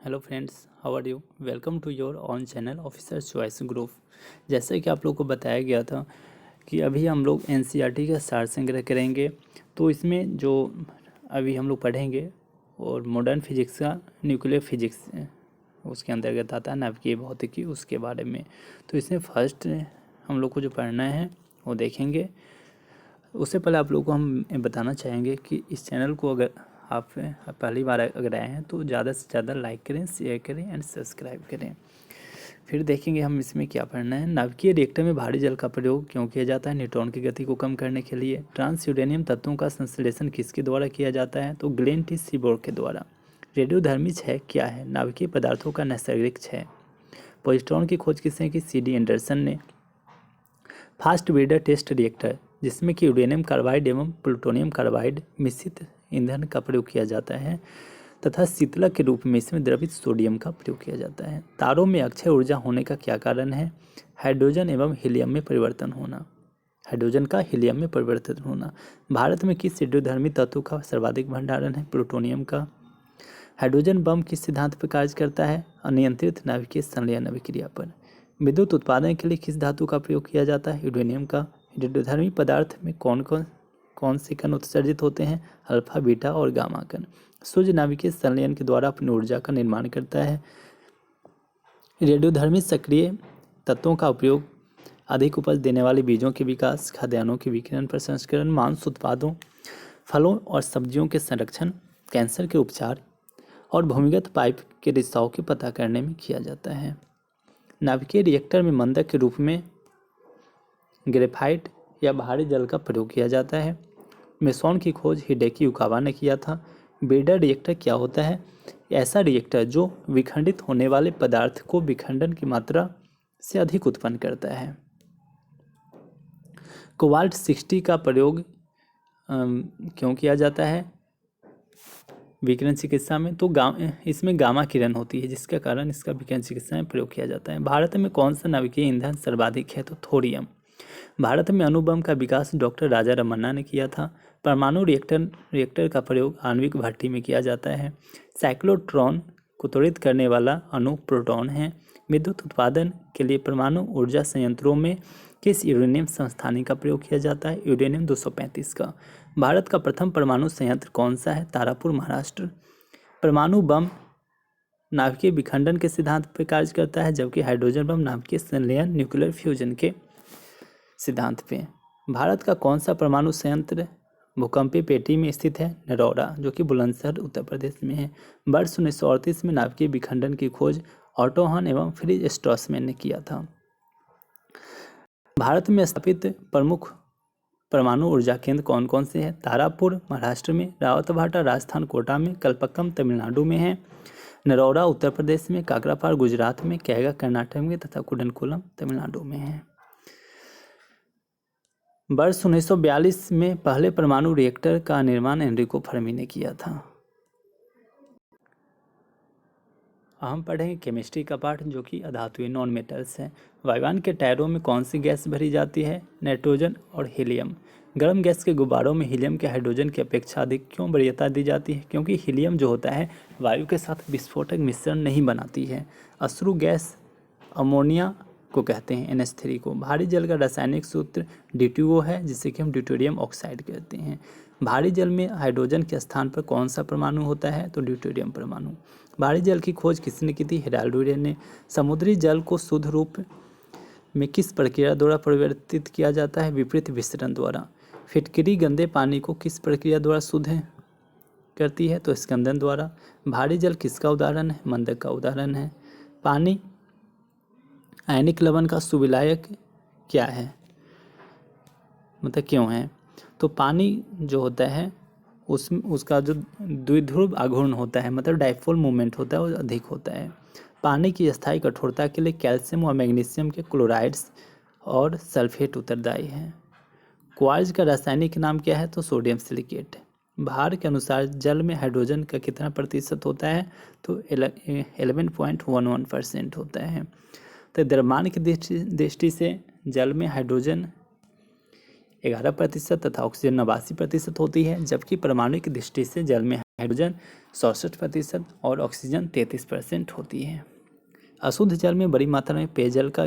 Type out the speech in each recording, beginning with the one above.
Hello friends, how are you. Welcome to your own channel officer choice group. जैसे कि आप लोग को बताया गया था कि अभी हम लोग एनसीईआरटी का सार संग्रह करेंगे। तो इसमें जो अभी हम लोग पढ़ेंगे और मॉडर्न फिजिक्स का न्यूक्लियर फिजिक्स उसके अंतर्गत आता है, नाभिकीय भौतिकी, उसके बारे में। तो इसमें फर्स्ट हम लोग को जो पढ़ना है वो देखेंगे। उससे पहले आप लोग को हम बताना चाहेंगे कि इस चैनल को अगर आप पहली बार अगर आए हैं तो ज़्यादा से ज़्यादा लाइक करें, शेयर करें एंड सब्सक्राइब करें। फिर देखेंगे हम इसमें क्या पढ़ना है। नाभिकीय रिएक्टर में भारी जल का प्रयोग क्यों किया जाता है? न्यूट्रॉन की गति को कम करने के लिए। ट्रांस यूरेनियम तत्वों का संश्लेषण किसके द्वारा किया जाता है? तो ग्लेन टी सीबोर्ग के द्वारा। रेडियोधर्मी क्षय क्या है? नाभिकीय पदार्थों का नैसर्गिक क्षय। पॉजिट्रॉन की खोज किसने की? CD एंडरसन ने। फास्ट ब्रीडर टेस्ट रिएक्टर जिसमें कि यूरेनियम कार्बाइड एवं प्लूटोनियम कार्बाइड मिश्रित ईंधन का प्रयोग किया जाता है तथा शीतलक के रूप में इसमें द्रवित सोडियम का प्रयोग किया जाता है। तारों में अक्षय ऊर्जा होने का क्या कारण है? हाइड्रोजन एवं हीलियम में परिवर्तन होना। हाइड्रोजन का हीलियम में परिवर्तन होना। भारत में किस रेडियोधर्मी तत्व का सर्वाधिक भंडारण है? प्लूटोनियम का। हाइड्रोजन बम किस सिद्धांत पर कार्य करता है? अनियंत्रित नाभिकीय संलयन अभिक्रिया पर। विद्युत उत्पादन के लिए किस धातु का प्रयोग किया जाता है? यूरेनियम का। रेडियोधर्मी पदार्थ में कौन से कण उत्सर्जित होते हैं? अल्फा, बीटा और गामा कण। सूर्य नाभिकीय संलयन के द्वारा अपनी ऊर्जा का निर्माण करता है। रेडियोधर्मी सक्रिय तत्वों का उपयोग अधिक उपज देने वाले बीजों के विकास, खाद्यान्नों के विकिरण प्रसंस्करण, मांस उत्पादों, फलों और सब्जियों के संरक्षण, कैंसर के उपचार और भूमिगत पाइप के रिसाव के पता करने में किया जाता है। नाभिकीय रिएक्टर में मंदक के रूप में ग्रेफाइट या भारी जल का प्रयोग किया जाता है। मेसॉन की खोज हिडेकी युकावा ने किया था। ब्रीडर रिएक्टर क्या होता है? ऐसा रिएक्टर जो विखंडित होने वाले पदार्थ को विखंडन की मात्रा से अधिक उत्पन्न करता है। कोबाल्ट 60 का प्रयोग क्यों किया जाता है विकिरण चिकित्सा में? तो इसमें गामा किरण होती है जिसके कारण इसका विकिरण चिकित्सा में प्रयोग किया जाता है। भारत में कौन सा नाभिकीय ईंधन सर्वाधिक है? तो थोरियम। भारत में अणुबम का विकास डॉक्टर राजा रमन्ना ने किया था। परमाणु रिएक्टर का प्रयोग आणविक भट्टी में किया जाता है। साइक्लोट्रॉन को त्वरित करने वाला अणु प्रोटॉन है। विद्युत उत्पादन के लिए परमाणु ऊर्जा संयंत्रों में किस यूरेनियम संस्थानी का प्रयोग किया जाता है? यूरेनियम 235 का। भारत का प्रथम परमाणु संयंत्र कौन सा है? तारापुर, महाराष्ट्र। परमाणु बम नाभिकीय विखंडन के सिद्धांत पर कार्य करता है, जबकि हाइड्रोजन बम नाभिकीय संलयन न्यूक्लियर फ्यूजन के सिद्धांत पे। भारत का कौन सा परमाणु संयंत्र भूकंपीय पेटी में स्थित है? नरौरा, जो कि बुलंदशहर उत्तर प्रदेश में है। वर्ष 1938 में नाभिकीय विखंडन की खोज ऑटो हन एवं फ्रिज स्ट्रॉसमैन ने किया था। भारत में स्थापित प्रमुख परमाणु ऊर्जा केंद्र कौन कौन से हैं? तारापुर महाराष्ट्र में, रावतभाटा राजस्थान कोटा में, कल्पक्कम तमिलनाडु में है, नरौरा उत्तर प्रदेश में, काकरापार गुजरात में, कैगा कर्नाटक में तथा कुडनकुलम तमिलनाडु में है। वर्ष 1942 में पहले परमाणु रिएक्टर का निर्माण एनरिको फर्मी ने किया था। हम पढ़ेंगे केमिस्ट्री का पाठ, जो कि अधातुएं नॉन मेटल्स है। वायुयान के टायरों में कौन सी गैस भरी जाती है? नाइट्रोजन और हीलियम। गर्म गैस के गुब्बारों में हीलियम के हाइड्रोजन की अपेक्षा अधिक क्यों वरीयता दी जाती है? क्योंकि हीलियम जो होता है वायु के साथ विस्फोटक मिश्रण नहीं बनाती है। अश्रु गैस अमोनिया को कहते हैं, NH3 को। भारी जल का रासायनिक सूत्र D2O है, जिसे कि हम ड्यूटेरियम ऑक्साइड कहते हैं। भारी जल में हाइड्रोजन के स्थान पर कौन सा परमाणु होता है? तो ड्यूटेरियम परमाणु। भारी जल की खोज किसने की थी? हेराल्ड यूरेन ने। समुद्री जल को शुद्ध रूप में किस प्रक्रिया द्वारा परिवर्तित किया जाता है? विपरीत विसरण द्वारा। फिटकरी गंदे पानी को किस प्रक्रिया द्वारा शुद्ध करती है? तो स्कंदन द्वारा। भारी जल किसका उदाहरण है? मंदक का उदाहरण है। पानी आयनिक लवण का सुविलायक क्या है, मतलब क्यों है? तो पानी जो होता है उसका जो द्विध्रुव आघूर्ण होता है, मतलब डाइपोल मूवमेंट होता है, वो अधिक होता है। पानी की स्थायी कठोरता के लिए कैल्शियम और मैग्नीशियम के क्लोराइड्स और सल्फेट उत्तरदायी हैं। क्वार्ज का रासायनिक नाम क्या है? तो सोडियम सिलिकेट। भार के अनुसार जल में हाइड्रोजन का कितना प्रतिशत होता है? तो 11.11% होता है। तो द्रव्यमान की दृष्टि से जल में हाइड्रोजन 11% तथा ऑक्सीजन 89% होती है, जबकि परमाणु की दृष्टि से जल में हाइड्रोजन 67% और ऑक्सीजन 33% होती है। अशुद्ध जल में बड़ी मात्रा में पेयजल का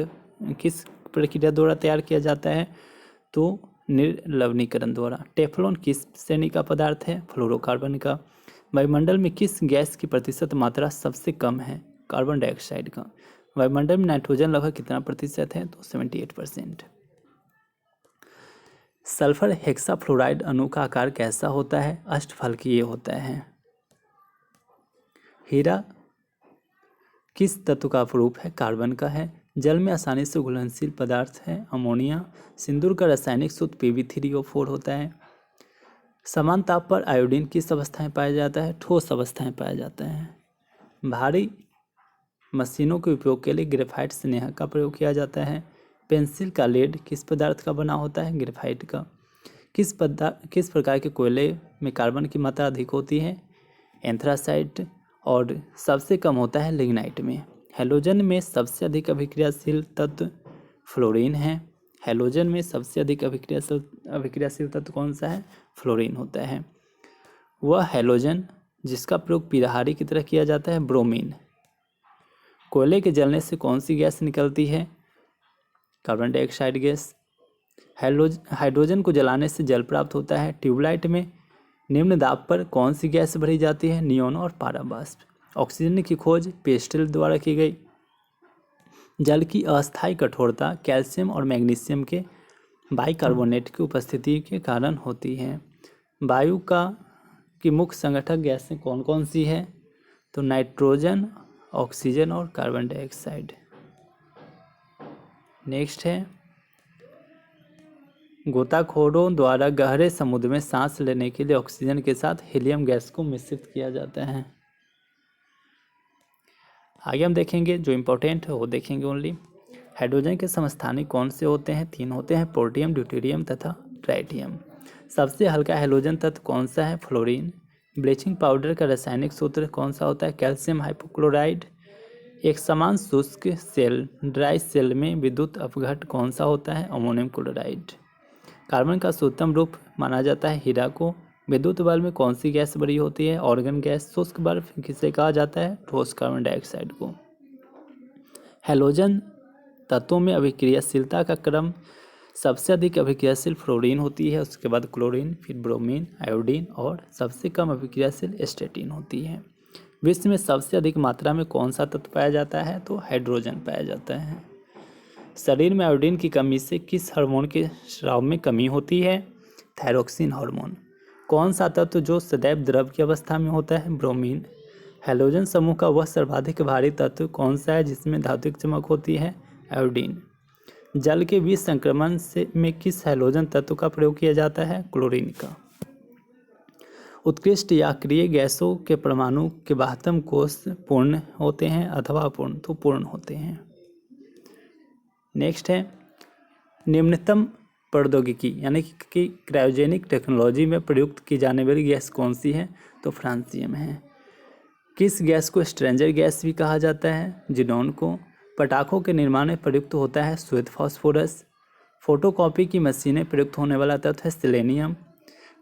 किस प्रक्रिया द्वारा तैयार किया जाता है? तो निर्लवणीकरण द्वारा। टेफ्लॉन किस श्रेणी का पदार्थ है? फ्लोरोकार्बन का। वायुमंडल में किस गैस की प्रतिशत मात्रा सबसे कम है? कार्बन डाइऑक्साइड का। वायुमंडल में नाइट्रोजन लगभग कितना प्रतिशत है? तो 78%। सल्फर हेक्साफ्लोराइड अणु का आकार कैसा होता है? अष्टफलकीय होता है। हीरा किस तत्व का अपरूप है? कार्बन का है। जल में आसानी से घुलनशील पदार्थ है? अमोनिया। सिंदूर का रासायनिक सूत्र Pb3O4 होता है। समान ताप पर आयोडीन किस अवस्था में पाया जाता है? ठोस अवस्था में पाया जाता है। भारी मशीनों के उपयोग के लिए ग्रेफाइट स्नेह का प्रयोग किया जाता है। पेंसिल का लेड किस पदार्थ का बना होता है? ग्रेफाइट का। किस प्रकार के कोयले में कार्बन की मात्रा अधिक होती है? एंथ्रासाइट। और सबसे कम होता है लिग्नाइट में। हैलोजन में सबसे अधिक अभिक्रियाशील तत्व फ्लोरीन है। हैलोजन में सबसे अधिक अभिक्रियाशील तत्व कौन सा है? फ्लोरीन होता है। वह हैलोजन जिसका प्रयोग पीराहारी की तरह किया जाता है? ब्रोमीन। कोयले के जलने से कौन सी गैस निकलती है? Carbon dioxide gas. हाइड्रोजन को जलाने से जल प्राप्त होता है। ट्यूबलाइट में निम्न दाब पर कौन सी गैस भरी जाती है? नियोन और पारावाष्प। ऑक्सीजन की खोज पेस्टेल द्वारा की गई। जल की अस्थायी कठोरता कैल्शियम और मैग्नीशियम के बाइकार्बोनेट की उपस्थिति के कारण होती है। वायु की मुख्य संगठक गैसें कौन कौन सी है? तो नाइट्रोजन, ऑक्सीजन और कार्बन डाइऑक्साइड। नेक्स्ट है, गोताखोरों द्वारा गहरे समुद्र में सांस लेने के लिए ऑक्सीजन के साथ हीलियम गैस को मिश्रित किया जाता है। आगे हम देखेंगे जो इम्पोर्टेंट है वो देखेंगे ओनली। हाइड्रोजन के समस्थानिक कौन से होते हैं? 3 होते हैं, पोर्टियम, ड्यूटेरियम तथा ट्राइटियम। सबसे हल्का हाइड्रोजन तत्व कौन सा है? फ्लोरीन। ब्लीचिंग पाउडर का रासायनिक सूत्र कौन सा होता है? Calcium hypochlorite. एक समान शुष्क सेल ड्राई सेल में विद्युत अपघट कौन सा होता है? Ammonium chloride. कार्बन का शुद्धतम रूप माना जाता है हीरा को। विद्युत बल्ब में कौन सी गैस भरी होती है? Organ gas. शुष्क बल्ब किसे कहा जाता है? ठोस कार्बन डाइऑक्साइड को। हैलोजन तत्वों में अभिक्रियाशीलता का क्रम सबसे अधिक अभिक्रियाशील फ्लोरीन होती है, उसके बाद क्लोरीन, फिर ब्रोमीन, आयोडीन और सबसे कम अभिक्रियाशील एस्टेटिन होती है। विश्व में सबसे अधिक मात्रा में कौन सा तत्व पाया जाता है? तो हाइड्रोजन पाया जाता है। शरीर में आयोडीन की कमी से किस हार्मोन के स्राव में कमी होती है? Thyroxine hormone. कौन सा तत्व जो सदैव द्रव की अवस्था में होता है? ब्रोमीन। हैलोजन समूह का वह सर्वाधिक भारी तत्व कौन सा है जिसमें धात्विक चमक होती है? आयोडीन। जल के विष संक्रमण में किस हैलोजन तत्व का प्रयोग किया जाता है? क्लोरीन का। उत्कृष्ट या अक्रिय गैसों के परमाणु के 72 कोष पूर्ण होते हैं अथवा अपूर्ण? तो पूर्ण होते हैं। नेक्स्ट है, निम्नतम प्रौद्योगिकी यानी कि क्रायोजेनिक टेक्नोलॉजी में प्रयुक्त की जाने वाली गैस कौन सी है? तो फ्रांसियम है। किस गैस को स्ट्रेंजर गैस भी कहा जाता है? जिनोन को। पटाखों के निर्माण में प्रयुक्त होता है श्वेत फास्फोरस। फोटोकॉपी की मशीनें प्रयुक्त होने वाला तत्व है सेलेनियम।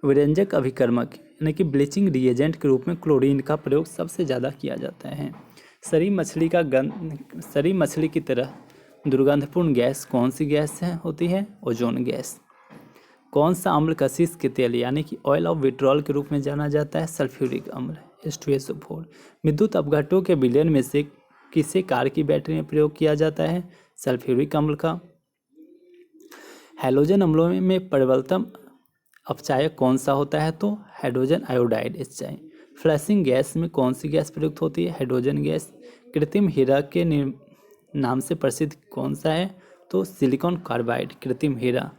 विरंजक अभिकर्मक यानी कि ब्लीचिंग रिएजेंट के रूप में क्लोरीन का प्रयोग सबसे ज़्यादा किया जाता है। सरी मछली की तरह दुर्गंधपूर्ण गैस कौन सी गैस होती है? Ozone gas. कौन सा अम्ल कशिश के तेल यानी कि ऑयल ऑफ विट्रॉल के रूप में जाना जाता है? सल्फ्यूरिक अम्ल H2SO4। विद्युत अपघटों के विलयन में से किसे कार की बैटरी में प्रयोग किया जाता है? सल्फ्यूरिक अम्ल का। हैलोजन अम्लों में प्रबलतम अपचायक कौन सा होता है? तो hydrogen iodide HI। Flashing gas में कौन सी गैस प्रयुक्त होती है? Hydrogen gas. कृत्रिम हीरा के नाम से प्रसिद्ध कौन सा है? तो सिलिकॉन कार्बाइड कृत्रिम हीरा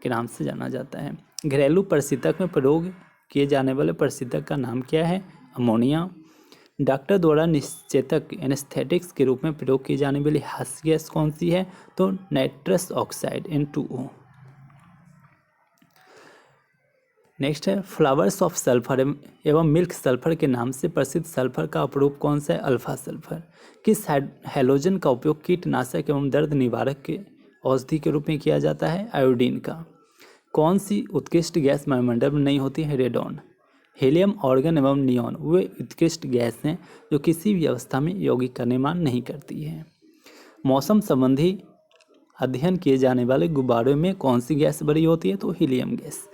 के नाम से जाना जाता है। घरेलू प्रशीतक में प्रयोग किए जाने वाले प्रशीतक का नाम क्या है? अमोनिया। डॉक्टर द्वारा निश्चेतक एनेस्थेटिक्स के रूप में प्रयोग की जाने वाली हास्य गैस कौन सी है? तो नाइट्रस ऑक्साइड N2O। नेक्स्ट है, फ्लावर्स ऑफ सल्फर एवं मिल्क सल्फर के नाम से प्रसिद्ध सल्फर का अपरूप कौन सा है? Alpha sulphur. किस हैलोजन का उपयोग कीटनाशक एवं दर्द निवारक के औषधि के रूप में किया जाता है? आयोडीन का। कौन सी उत्कृष्ट गैस वायुमंडल में नहीं होती है? रेडॉन। हीलियम, ऑर्गन एवं नियॉन वे उत्कृष्ट गैस हैं जो किसी भी अवस्था में यौगिक का निर्माण नहीं करती है। मौसम संबंधी अध्ययन किए जाने वाले गुब्बारों में कौन सी गैस भरी होती है? तो हीलियम गैस।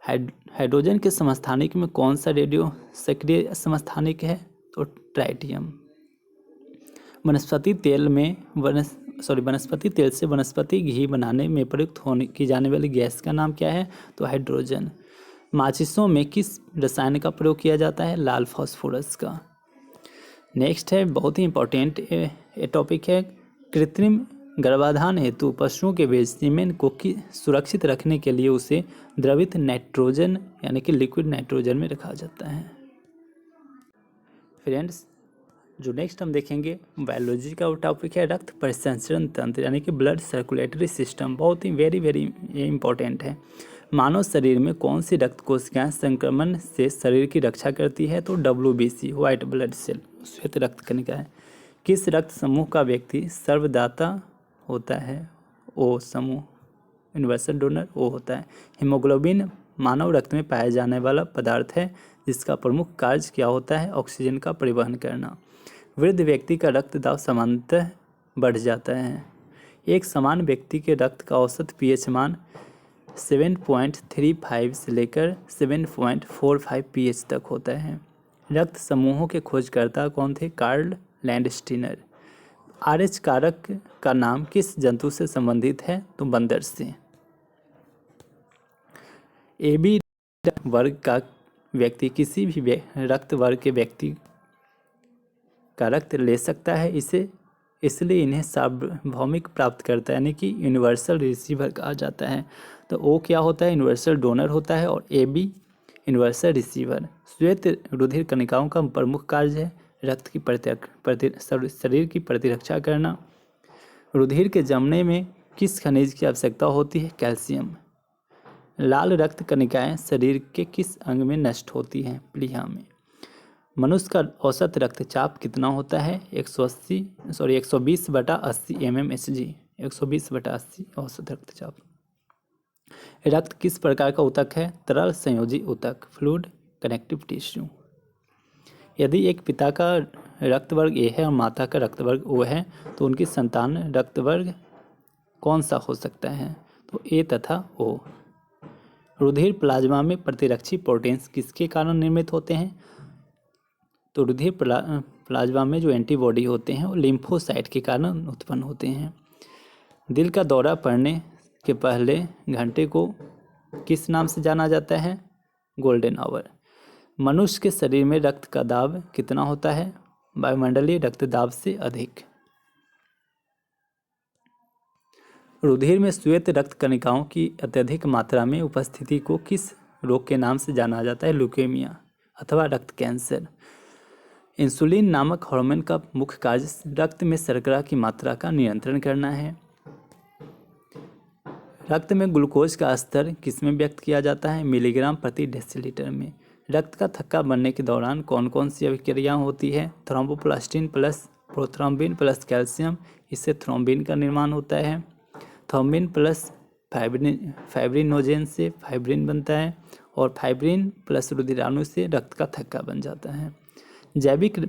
हाइड्रोजन के समस्थानिक में कौन सा रेडियो सक्रिय समस्थानिक है? तो ट्राइटियम। वनस्पति तेल से वनस्पति घी बनाने में प्रयुक्त की जाने वाली गैस का नाम क्या है? तो हाइड्रोजन। माचिसों में किस रसायन का प्रयोग किया जाता है? लाल फास्फोरस का। नेक्स्ट है, बहुत ही इंपॉर्टेंट टॉपिक है, कृत्रिम गर्भाधान हेतु पशुओं के बीच सीमेन को सुरक्षित रखने के लिए उसे द्रवित नाइट्रोजन यानी कि लिक्विड नाइट्रोजन में रखा जाता है। फ्रेंड्स, जो नेक्स्ट हम देखेंगे बायोलॉजी का टॉपिक है रक्त परिसंचरण तंत्र यानी कि ब्लड सर्कुलेटरी सिस्टम। बहुत ही वेरी इंपॉर्टेंट है। मानव शरीर में कौन सी रक्त कोशिकाएं संक्रमण से शरीर की रक्षा करती है? तो WBC व्हाइट ब्लड सेल, श्वेत रक्त कणिकाएं। किस रक्त समूह का व्यक्ति सर्वदाता होता है? ओ समूह, यूनिवर्सल डोनर ओ होता है। हीमोग्लोबिन मानव रक्त में पाया जाने वाला पदार्थ है जिसका प्रमुख कार्य क्या होता है? ऑक्सीजन का परिवहन करना। वृद्ध व्यक्ति का रक्तदाब सामान्यतः बढ़ जाता है। एक समान व्यक्ति के रक्त का औसत pH मान 7.35 से लेकर 7.45 pH तक होता है। रक्त समूहों के खोजकर्ता कौन थे? Karl Landsteiner. RH कारक का नाम किस जंतु से संबंधित है? तो बंदर से। AB वर्ग का व्यक्ति किसी भी रक्त वर्ग के व्यक्ति का रक्त ले सकता है, इसलिए इन्हें सार्वभौमिक प्राप्त करता है यानी कि यूनिवर्सल रिसीवर कहा जाता है। तो O क्या होता है? यूनिवर्सल डोनर होता है और AB यूनिवर्सल रिसीवर। श्वेत रुधिर कणिकाओं का प्रमुख कार्य है रक्त की शरीर की प्रतिरक्षा करना। रुधिर के जमने में किस खनिज की आवश्यकता होती है? कैल्शियम। लाल रक्त कणिकाएं शरीर के किस अंग में नष्ट होती हैं? प्लीहा में। मनुष्य का औसत रक्तचाप कितना होता है? 120/80 mmHg, 120/80 औसत रक्तचाप। रक्त किस प्रकार का ऊतक है? तरल संयोजी ऊतक, फ्लूइड कनेक्टिव टिश्यू। यदि एक पिता का रक्तवर्ग A है और माता का रक्तवर्ग O है तो उनकी संतान रक्तवर्ग कौन सा हो सकता है? तो A तथा O। रुधिर प्लाज्मा में प्रतिरक्षी प्रोटीन्स किसके कारण निर्मित होते हैं? तो रुधिर प्लाज्मा में जो एंटीबॉडी होते हैं वो लिम्फोसाइट के कारण उत्पन्न होते हैं। दिल का दौरा पड़ने के पहले घंटे को किस नाम से जाना जाता है? Golden hour. मनुष्य के शरीर में रक्त का दाब कितना होता है? वायुमंडलीय रक्तदाब से अधिक। रुधिर में श्वेत रक्त कणिकाओं की अत्यधिक मात्रा में उपस्थिति को किस रोग के नाम से जाना जाता है? ल्यूकेमिया अथवा रक्त कैंसर। इंसुलिन नामक हार्मोन का मुख्य कार्य रक्त में शर्करा की मात्रा का नियंत्रण करना है। रक्त में ग्लूकोज का स्तर किसमें व्यक्त किया जाता है? मिलीग्राम प्रति डेसीलीटर में। रक्त का थक्का बनने के दौरान कौन कौन सी अभिक्रिया होती है? Thromboplastin plus prothrombin plus calcium, इससे थ्रोम्बिन का निर्माण होता है। थ्रोम्बिन प्लस फाइब्रिनोजेन से फाइब्रिन बनता है और फाइब्रिन प्लस रुधिराणु से रक्त का थक्का बन जाता है। जैविक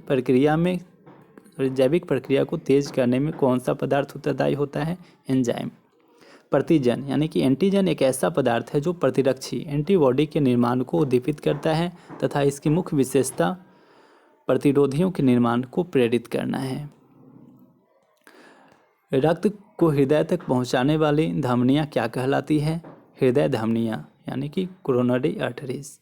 प्रक्रिया को तेज करने में कौन सा पदार्थ उत्तरदायी होता है? एंजाइम। प्रतिजन यानी कि एंटीजन एक ऐसा पदार्थ है जो प्रतिरक्षी एंटीबॉडी के निर्माण को उद्दीपित करता है तथा इसकी मुख्य विशेषता प्रतिरोधियों के निर्माण को प्रेरित करना है। रक्त को हृदय तक पहुंचाने वाली धमनियां क्या कहलाती है? हृदय धमनियां यानी कि कोरोनरी आर्टरीज।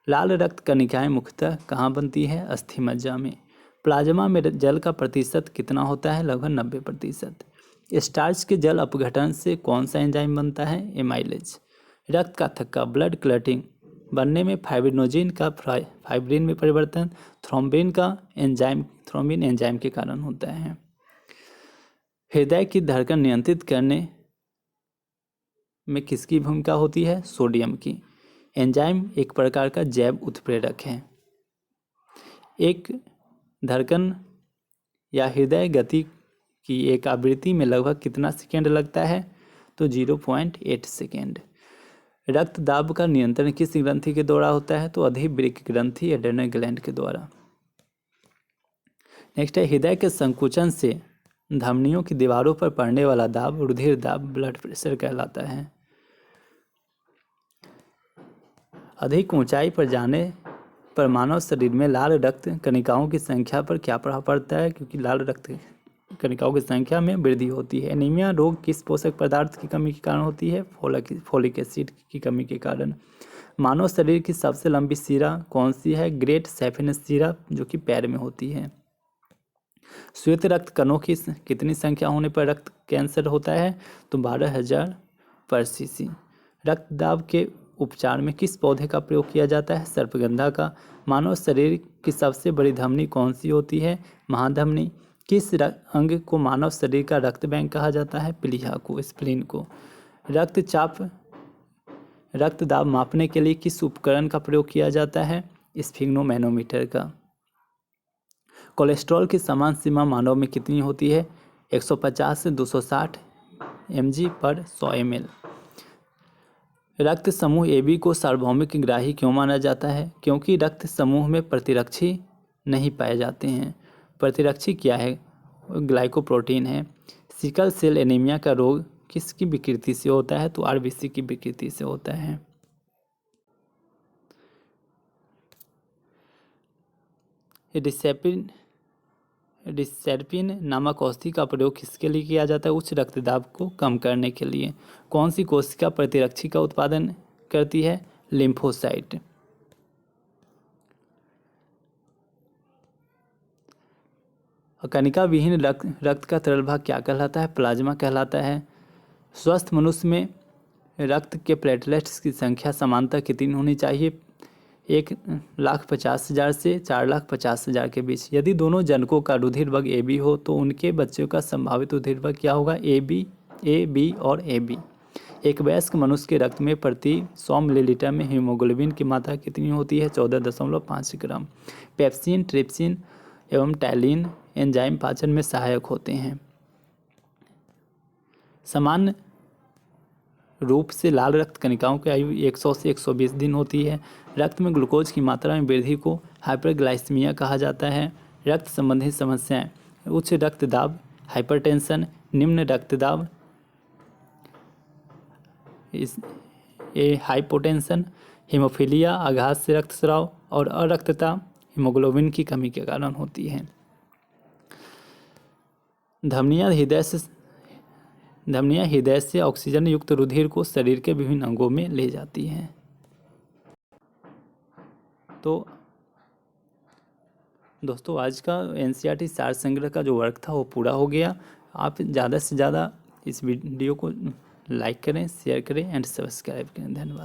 लाल रक्त कणिकाएं मुख्यतः कहाँ बनती है? अस्थि मज्जा में। प्लाज्मा में जल का प्रतिशत कितना होता है? लगभग 90%। स्टार्च के जल अपघटन से कौन सा एंजाइम बनता है? एमाइलेज। रक्त का थक्का ब्लड क्लॉटिंग बनने में फाइब्रिनोजेन का फाइब्रिन में परिवर्तन थ्रोम्बिन एंजाइम के कारण होता है। हृदय की धड़कन नियंत्रित करने में किसकी भूमिका होती है? सोडियम की। एंजाइम एक प्रकार का जैव उत्प्रेरक है। एक धड़कन या हृदय गति की एक आवृत्ति में लगभग कितना सेकेंड लगता है? तो 0.8 सेकेंड। रक्त दाब का नियंत्रण किस ग्रंथि के द्वारा होता है? तो अधिवृक्क ग्रंथि एड्रेनल ग्लैंड के द्वारा। नेक्स्ट है, हृदय के संकुचन से धमनियों की दीवारों पर पड़ने वाला दाब रुधिर दाब ब्लड प्रेशर कहलाता है। अधिक ऊंचाई पर जाने पर मानव शरीर में लाल रक्त कणिकाओं की संख्या पर क्या प्रभाव पड़ता है? क्योंकि लाल रक्त कणिकाओं की संख्या में वृद्धि होती है। एनीमिया रोग किस पोषक पदार्थ की कमी के कारण होती है? फोलिक एसिड की कमी के कारण। मानव शरीर की सबसे लंबी शिरा कौन सी है? ग्रेट सैफिनस शिरा, जो कि पैर में होती है। श्वेत रक्त कणों की कितनी संख्या होने पर रक्त कैंसर होता है? तो 12,000 पर सीसी। रक्तदाब के उपचार में किस पौधे का प्रयोग किया जाता है? सर्पगंधा का। मानव शरीर की सबसे बड़ी धमनी कौन सी होती है? महाधमनी। किस अंग को मानव शरीर का रक्त बैंक कहा जाता है? प्लीहा को, स्प्लीन को। रक्तदाब मापने के लिए किस उपकरण का प्रयोग किया जाता है? स्फिग्नोमैनोमीटर का। कोलेस्ट्रॉल की समान सीमा मानव में कितनी होती है? 150 से 260 mg पर 100 ml। रक्त समूह AB को सार्वभौमिक ग्राही क्यों माना जाता है? क्योंकि रक्त समूह में प्रतिरक्षी नहीं पाए जाते हैं। प्रतिरक्षी क्या है? ग्लाइकोप्रोटीन है। सिकल सेल एनीमिया का रोग किसकी विकृति से होता है? तो RBC की विकृति से होता है। रिसेप्टिन नामक औषधि का प्रयोग किसके लिए किया जाता है? उच्च रक्तदाब को कम करने के लिए। कौन सी कोशिका प्रतिरक्षी का उत्पादन करती है? लिम्फोसाइट। कणिका विहीन रक्त का तरल भाग क्या कहलाता है? प्लाज्मा कहलाता है। स्वस्थ मनुष्य में रक्त के प्लेटलेट्स की संख्या समानतः कितनी होनी चाहिए? 1,50,000 से 4,50,000 के बीच। यदि दोनों जनकों का रुधिर वर्ग AB हो तो उनके बच्चों का संभावित रुधिर वर्ग क्या होगा? AB और AB। एक वयस्क मनुष्य के रक्त में प्रति 100 मिलीलीटर में हीमोग्लोबिन की मात्रा कितनी होती है? 14.5 ग्राम। पेप्सिन, ट्रिप्सिन एवं टैलिन एंजाइम पाचन में सहायक होते हैं। सामान्य रूप से लाल रक्त कणिकाओं की आयु 100 से 120 दिन होती है। रक्त में ग्लूकोज की मात्रा में वृद्धि को हाइपरग्लाइसीमिया कहा जाता है। रक्त संबंधी समस्याएं: उच्च रक्तदाब, हाइपरटेंशन, निम्न रक्तदाब, हाइपोटेंशन, हीमोफीलिया, आघात से रक्तस्राव और अरक्तता हीमोग्लोबिन की कमी के कारण होती है। धमनियां हृदय से ऑक्सीजन युक्त रुधिर को शरीर के विभिन्न अंगों में ले जाती हैं। तो दोस्तों, आज का NCERT सार संग्रह का जो वर्क था वो पूरा हो गया। आप ज़्यादा से ज़्यादा इस वीडियो को लाइक करें, शेयर करें एंड सब्सक्राइब करें। धन्यवाद।